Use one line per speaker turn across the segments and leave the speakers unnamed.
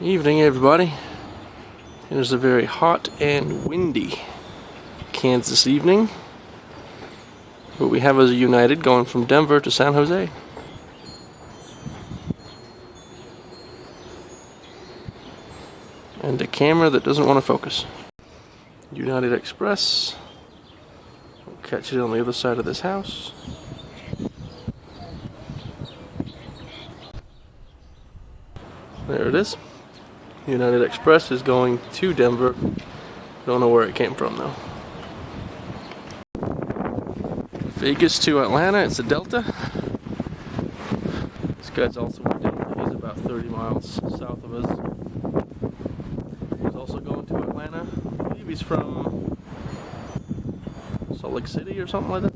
Evening, everybody. It is a very hot and windy Kansas evening. What we have is a United going from Denver to San Jose. And a camera that doesn't want to focus. United Express. We'll catch it on the other side of this house. There it is. United Express is going to Denver. Don't know where it came from though. Vegas to Atlanta, it's a Delta. This guy's also a Delta. He's about 30 miles south of us. He's also going to Atlanta. I believe he's from Salt Lake City or something like that.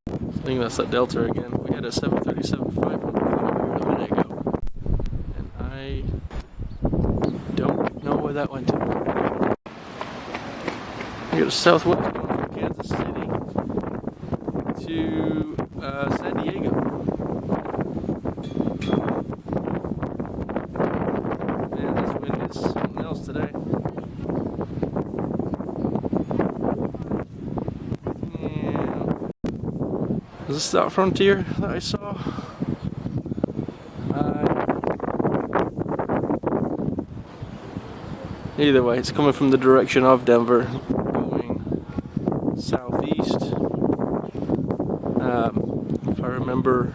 I think that's that Delta again. We had a 737-500 a minute ago. I don't know where that went to. We got a Southwest going from Kansas City to San Diego. Man, this wind is something else today. Yeah. Is this that Frontier that I saw? Either way, it's coming from the direction of Denver, going southeast. If I remember,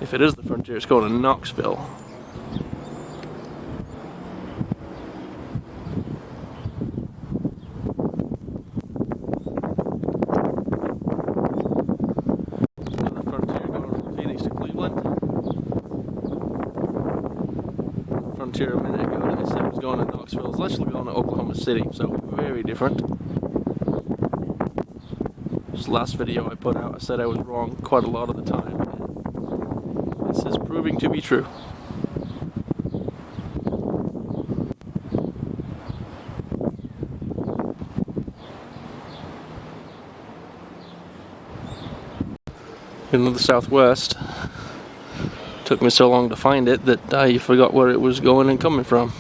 if it is the Frontier, it's going to Knoxville. The Frontier going from Phoenix to Cleveland. Frontier a minute ago that I said was going to Knoxville. It's actually going to Oklahoma City, so very different. This last video I put out, I said I was wrong quite a lot of the time. This is proving to be true. In the Southwest. Took me so long to find it that I forgot where it was going and coming from.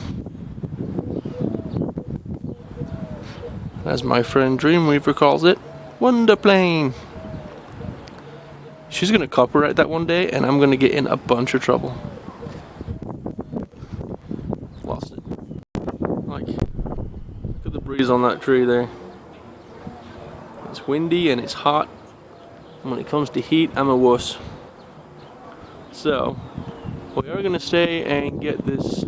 As my friend Dreamweaver calls it, Wonderplane. She's gonna copyright that one day and I'm gonna get in a bunch of trouble. Lost it. Like, look at the breeze on that tree there. It's windy and it's hot. And when it comes to heat, I'm a wuss. So, we are going to stay and get this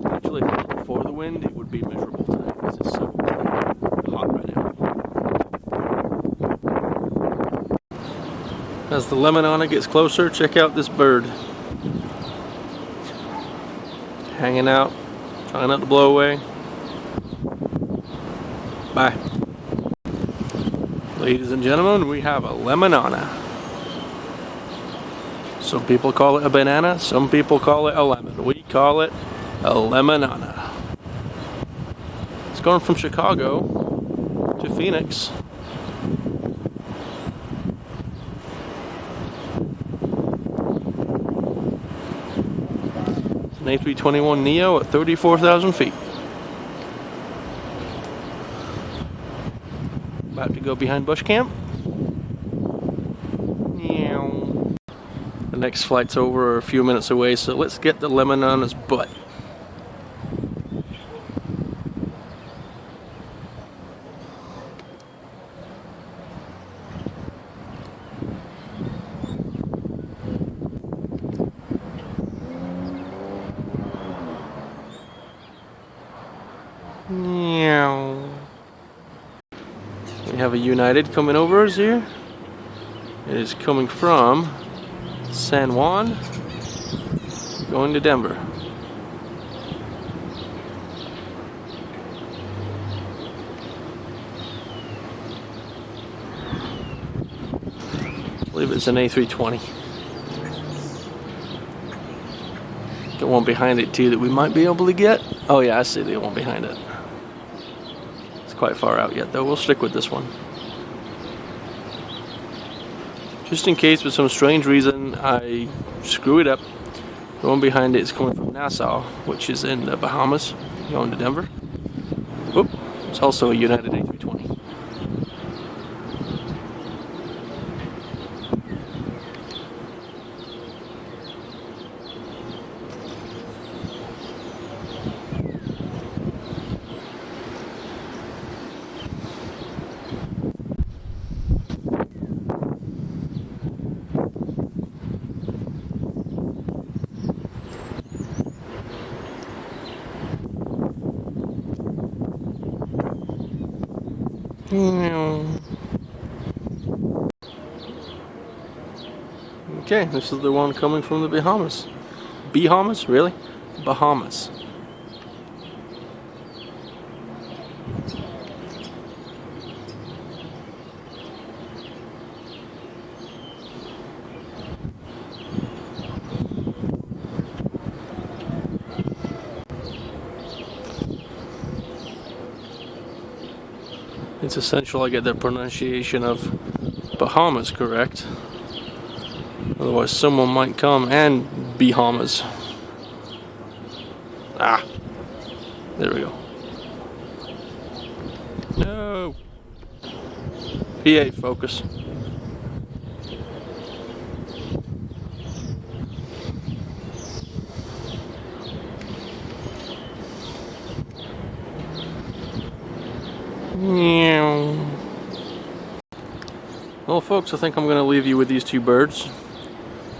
Actually, if it was before the wind, it would be miserable today because it's so hot right now. As the Lemonana gets closer, check out this bird. Hanging out, trying not to blow away. Bye. Ladies and gentlemen, we have a Lemonana. Some people call it a banana, some people call it a lemon. We call it a Lemonana. It's going from Chicago to Phoenix. It's an A321neo at 34,000 feet. About to go behind bush camp. The next flight's over a few minutes away, so let's get the Lemonana's butt. We have a United coming over us here. It is coming from San Juan, going to Denver. I believe it's an A320. Got one behind it too that we might be able to get. Oh yeah, I see the one behind it. It's quite far out yet though. We'll stick with this one. Just in case for some strange reason I screw it up. The one behind it is coming from Nassau, which is in the Bahamas, going to Denver. Oop, it's also a United A320. Okay, this is the one coming from the Bahamas. Bahamas? Really? Bahamas. It's essential I get the pronunciation of Bahamas correct. Otherwise someone might come and Bahamas. Ah, there we go. No. PA focus. Well folks, I think I'm going to leave you with these two birds.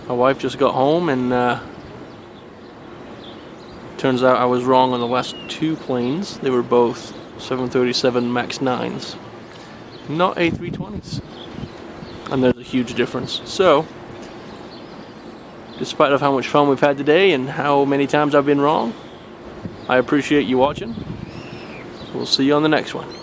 My wife just got home and turns out I was wrong on the last two planes. They were both 737 MAX 9s, not A320s. And there's a huge difference. So, despite of how much fun we've had today and how many times I've been wrong, I appreciate you watching. We'll see you on the next one.